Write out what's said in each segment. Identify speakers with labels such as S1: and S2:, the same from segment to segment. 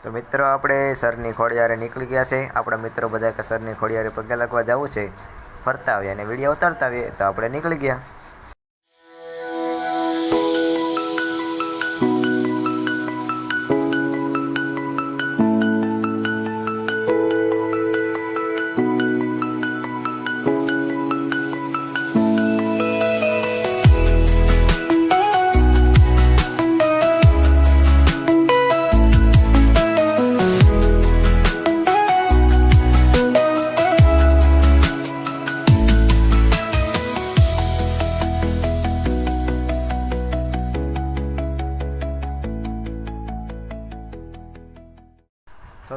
S1: તો મિત્રો આપણે સરની ખોડિયારે નીકળી ગયા છે। આપણા મિત્રો બધા કે સરની ખોડિયારે પગે લાગવા જવું છે, ફરતા આવીએ અને વિડીયો ઉતારતા આવીએ, તો આપણે નીકળી ગયા।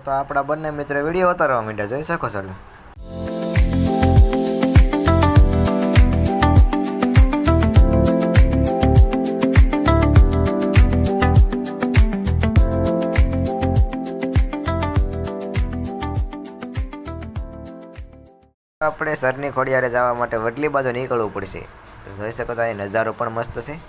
S1: તો આપણા બંને મિત્ર વિડીયો ઉતારવા માંડ્યા, જોઈ શકો છો। આપણે સરની ખોડિયારે જવા માટે વડલી બાજુ નીકળવું પડશે। જોઈ શકો છો, અહીં નજારો પણ મસ્ત છે।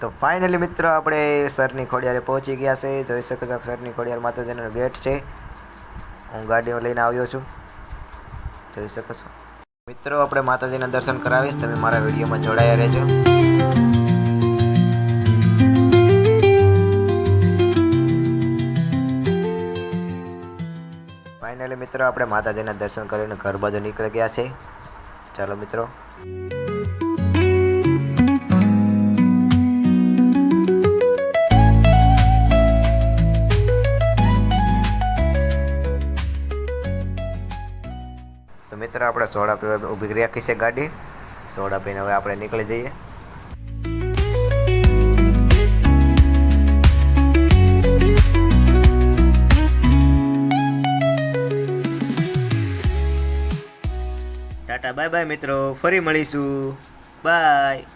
S1: તો ફાઇનલી મિત્રો આપણે સરની ખોડિયારે પહોંચી ગયા છે। જોઈ શકો છો, સરની ખોડિયાર માતાજીનો ગેટ છે। હું ગાડીઓ લઈને આવ્યો છું, જોઈ શકો છો। મિત્રો આપણે માતાજીના દર્શન કરાવીશ, તમે મારા વિડીયોમાં જોડાયા રહેજો। ફાઇનલી મિત્રો આપણે માતાજીના દર્શન કરીને ઘર બાજુ નીકળી ગયા છે। ચાલો મિત્રો, તો મિત્ર આપણે સોડા પીવા ઊભી રાખી છે ગાડી। સોડા પીને હવે આપણે નીકળી જઈએ। ટાટા બાય બાય મિત્રો, ફરી મળીશું, બાય।